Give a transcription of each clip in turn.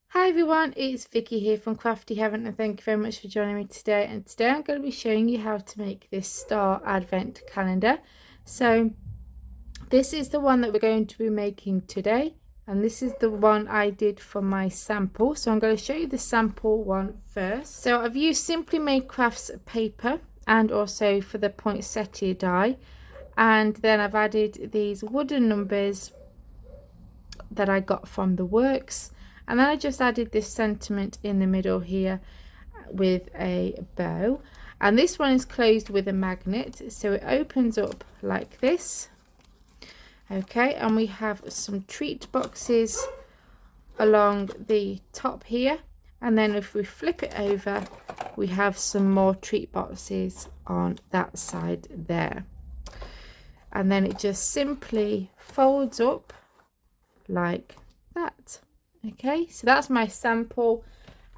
Hi everyone, it's Vicky here from Crafty Heaven, and thank you very much for joining me today. And today I'm going to be showing you how to make this star advent calendar. So this is the one that we're going to be making today, and this is the one I did for my sample. So I'm going to show you the sample one first. So I've used Simply Made Crafts paper and also for the poinsettia die, and then I've added these wooden numbers that I got from the works, and then I just added this sentiment in the middle here with a bow, and this one is closed with a magnet, so it opens up like this. Okay, and we have some treat boxes along the top here, and then if we flip it over we have some more treat boxes on that side there, and then it just simply folds up like that. Okay, so that's my sample,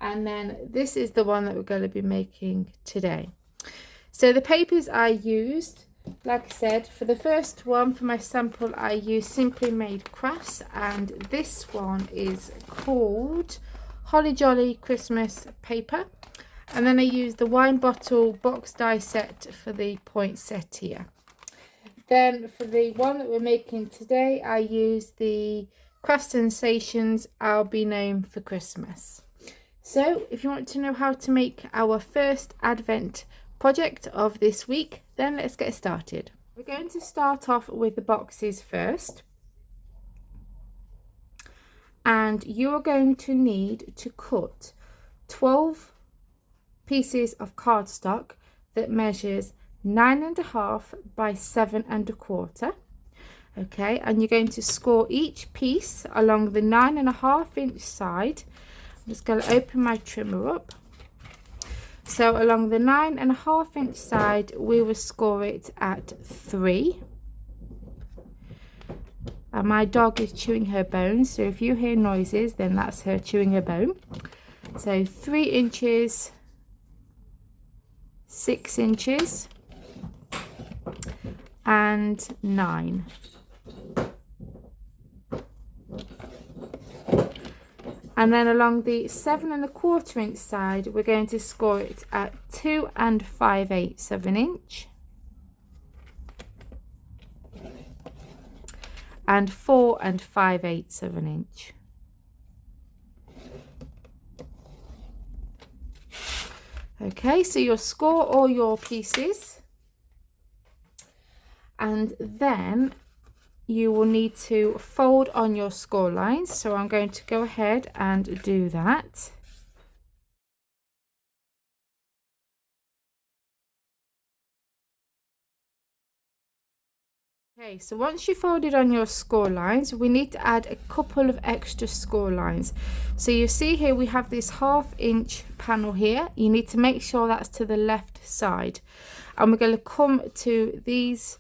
and then this is the one that we're going to be making today. So the papers I used, like I said, for the first one, for my sample, I used Simply Made Crafts, and this one is called Holly Jolly Christmas paper, and then I used the wine bottle box die set for the poinsettia. Then for the one that we're making today, I used the Craft Sensations I'll Be Known for Christmas. So if you want to know how to make our first advent project of this week, then let's get started. We're going to start off with the boxes first, and you're going to need to cut 12 pieces of cardstock that measures 9.5 by 7.25. Okay, and you're going to score each piece along the 9.5-inch side. I'm just going to open my trimmer up. So along the 9.5-inch side we will score it at 3. And my dog is chewing her bone, so if you hear noises then that's her chewing her bone. So 3 inches, 6 inches and 9. And then along the 7.25-inch side we're going to score it at 2 5/8 of an inch and 4 5/8 of an inch. Okay, so you'll score all your pieces, and then you will need to fold on your score lines. So I'm going to go ahead and do that. Okay, so once you folded on your score lines, we need to add a couple of extra score lines. So you see here we have this 1/2-inch panel here. You need to make sure that's to the left side, and we're going to come to these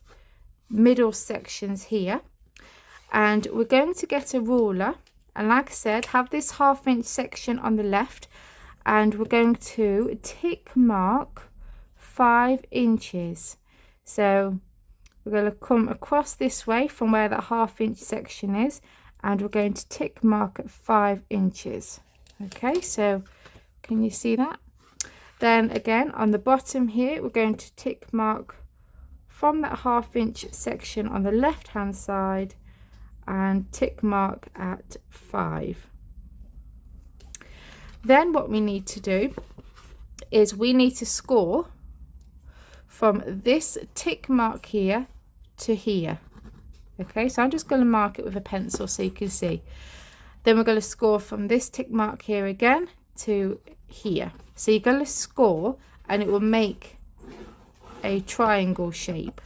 middle sections here, and we're going to get a ruler, and like I said, have this 1/2-inch section on the left, and we're going to tick mark 5 inches. So we're going to come across this way from where that 1/2-inch section is, and we're going to tick mark at 5 inches. Okay, so can you see that? Then again on the bottom here we're going to tick mark from that 1/2-inch section on the left hand side and tick mark at 5. Then what we need to do is we need to score from this tick mark here to here. Okay, so I'm just going to mark it with a pencil so you can see. Then we're going to score from this tick mark here again to here. So you're going to score and it will make a triangle shape.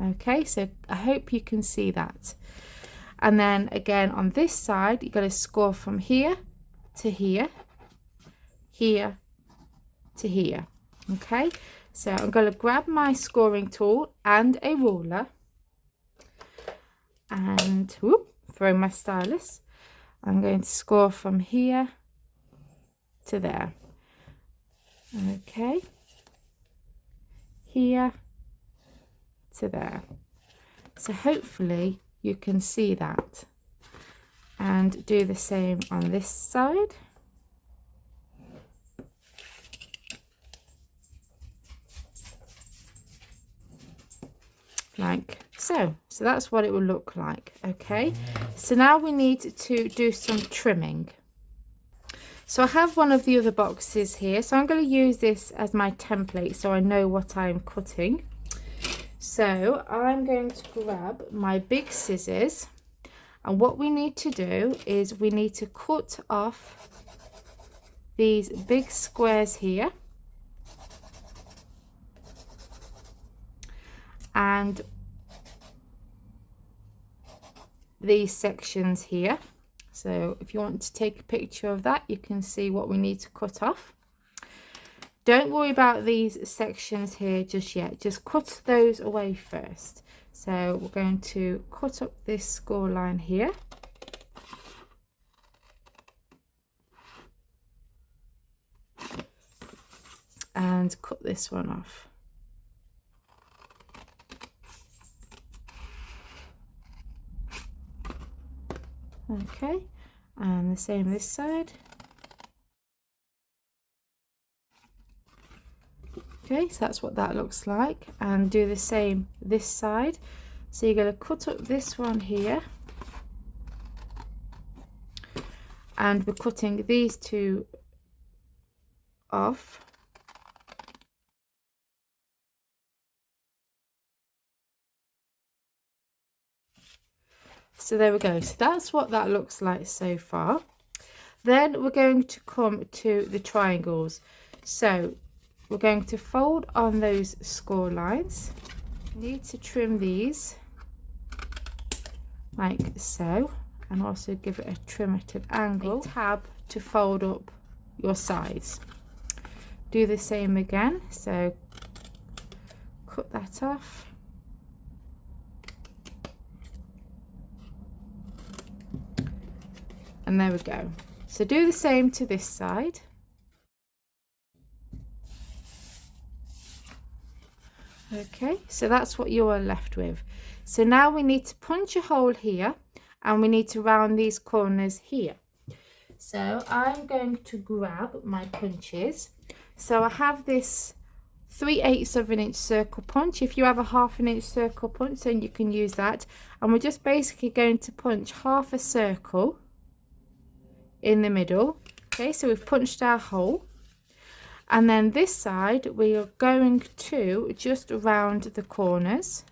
Okay, so I hope you can see that. And then again on this side you're going to score from here to here, here to here. Okay, so I'm going to grab my scoring tool and a ruler and throw my stylus. I'm going to score from here to there. Okay, here to there. So hopefully you can see that. And do the same on this side. Like so. So that's what it will look like. Okay, so now we need to do some trimming. So I have one of the other boxes here, so I'm going to use this as my template so I know what I'm cutting. So I'm going to grab my big scissors, and what we need to do is we need to cut off these big squares here and these sections here. So if you want to take a picture of that, you can see what we need to cut off. Don't worry about these sections here just yet, just cut those away first. So we're going to cut up this score line here. And cut this one off. Okay, and the same this side. Okay, so that's what that looks like, and do the same this side. So you're going to cut up this one here, and we're cutting these two off. So there we go. So that's what that looks like so far. Then we're going to come to the triangles. So we're going to fold on those score lines. You need to trim these like so, and also give it a trim at an angle. A tab to fold up your sides. Do the same again. So cut that off. And there we go. So do the same to this side. Okay, so that's what you are left with. So now we need to punch a hole here, and we need to round these corners here. So I'm going to grab my punches. So I have this 3/8 of an inch circle punch. If you have a 1/2 inch circle punch, then you can use that. And we're just basically going to punch half a circle in the middle. Okay, so we've punched our hole, and then this side we are going to just round the corners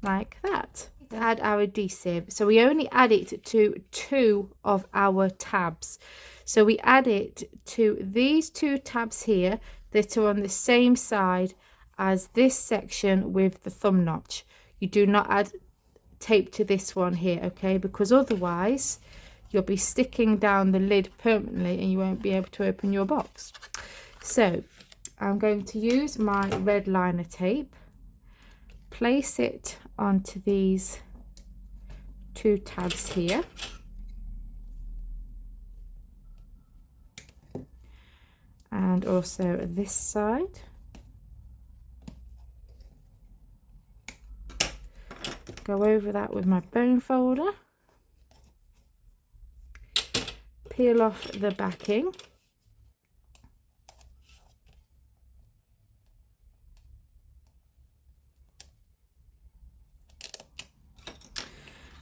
like that. Add our adhesive, so we only add it to 2 of our tabs. So we add it to these 2 tabs here that are on the same side as this section with the thumb notch. You do not add tape to this one here, okay, because otherwise you'll be sticking down the lid permanently and you won't be able to open your box. So I'm going to use my red liner tape, place it onto these 2 tabs here, and also this side. Go over that with my bone folder, peel off the backing,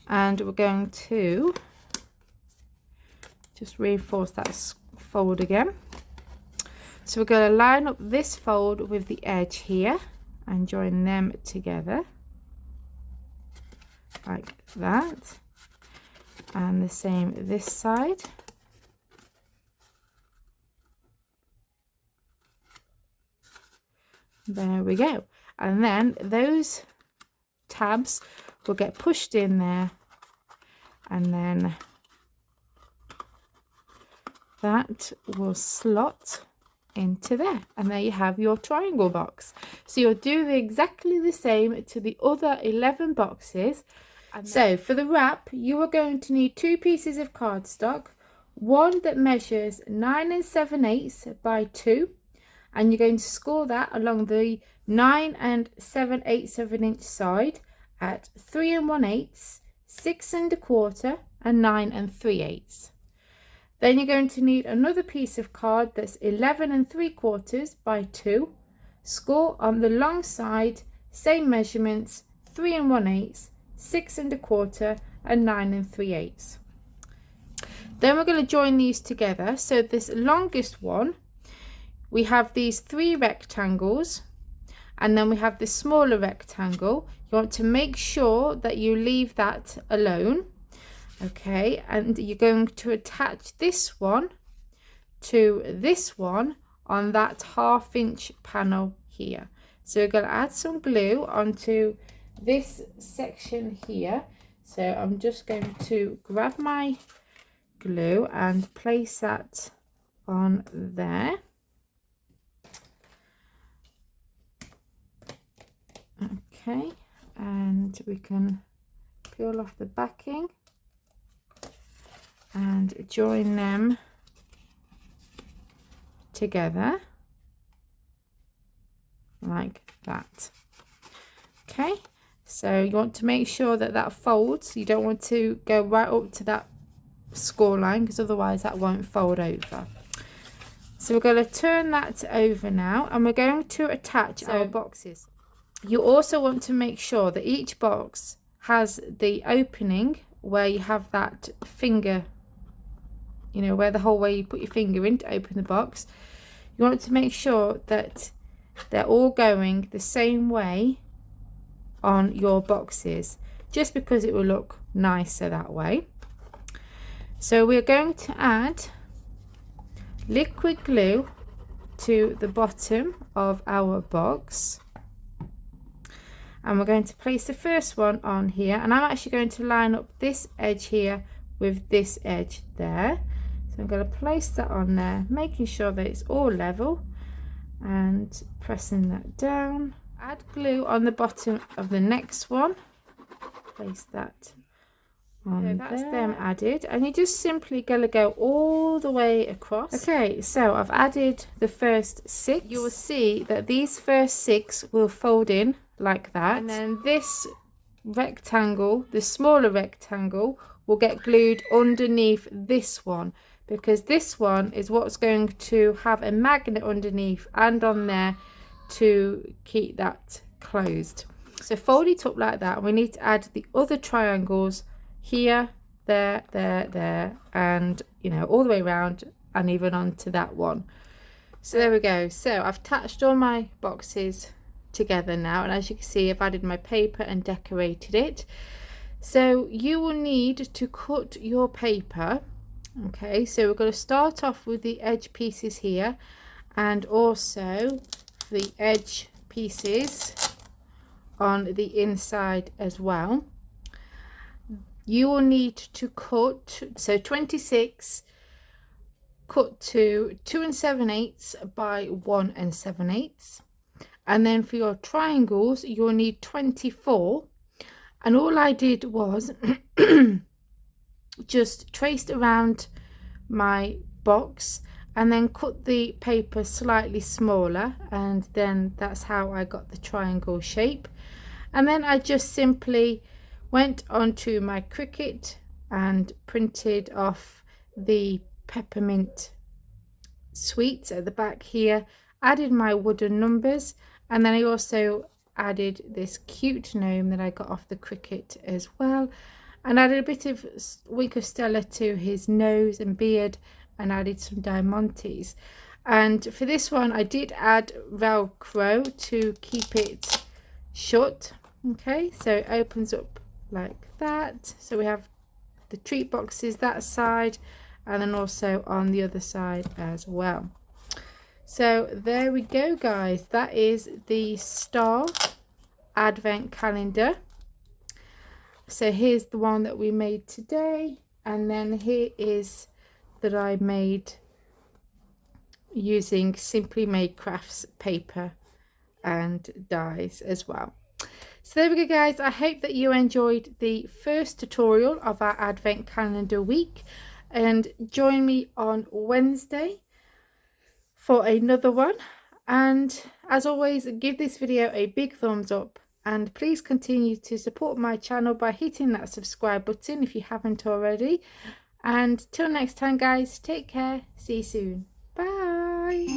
and we're going to just reinforce that fold again. So we're going to line up this fold with the edge here and join them together like that, and the same this side. There we go, and then those tabs will get pushed in there, and then that will slot into there, and there you have your triangle box. So you'll do exactly the same to the other 11 boxes. So for the wrap, you are going to need 2 pieces of cardstock, one that measures 9 7/8 by 2, and you're going to score that along the 9 7/8 of an inch side at 3 1/8, 6 1/4 and 9 3/8. Then you're going to need another piece of card that's 11 3/4 by 2. Score on the long side, same measurements, 3 1/8, 6 1/4 and 9 3/8. Then we're going to join these together. So this longest one, we have these 3 rectangles, and then we have this smaller rectangle. You want to make sure that you leave that alone. Okay, and you're going to attach this one to this one on that 1/2 inch panel here. So we're going to add some glue onto this section here. So I'm just going to grab my glue and place that on there. Okay, and we can peel off the backing and join them together like that. Okay, so you want to make sure that that folds. You don't want to go right up to that score line, because otherwise that won't fold over. So we're going to turn that over now, and we're going to attach our boxes. You also want to make sure that each box has the opening where you have that finger, you know, where the hole where you put your finger in to open the box. You want to make sure that they're all going the same way on your boxes, just because it will look nicer that way. So we're going to add liquid glue to the bottom of our box, and we're going to place the first one on here, and I'm actually going to line up this edge here with this edge there. So I'm going to place that on there, making sure that it's all level, and pressing that down. Add glue on the bottom of the next one, place that on there. That's them added, and you're just simply going to go all the way across. Okay, so I've added the first 6. You will see that these first 6 will fold in like that, and then this rectangle, the smaller rectangle, will get glued underneath this one, because this one is what's going to have a magnet underneath and on there to keep that closed. So fold it up like that. We need to add the other triangles here, there, and all the way around, and even onto that one. So there we go. So I've attached all my boxes together now, and as you can see, I've added my paper and decorated it. So you will need to cut your paper. Okay, so we're going to start off with the edge pieces here, and also the edge pieces on the inside as well. You will need to cut, so 26 cut to 2 7/8 by 1 7/8, and then for your triangles you'll need 24. And all I did was just traced around my box and then cut the paper slightly smaller, and then that's how I got the triangle shape. And then I just simply went onto my Cricut and printed off the peppermint sweets at the back here, added my wooden numbers, and then I also added this cute gnome that I got off the Cricut as well, and added a bit of Wink of Stella to his nose and beard, and added some diamantes. And for this one I did add Velcro to keep it shut. Okay, so it opens up like that. So we have the treat boxes that side, and then also on the other side as well. So there we go, guys. That is the star advent calendar. So here's the one that we made today, and then here is that I made using Simply Made Crafts paper and dies as well. So there we go, guys. I hope that you enjoyed the first tutorial of our advent calendar week, and join me on Wednesday for another one. And as always, give this video a big thumbs up, and please continue to support my channel by hitting that subscribe button if you haven't already. And till next time guys, take care, see you soon, bye.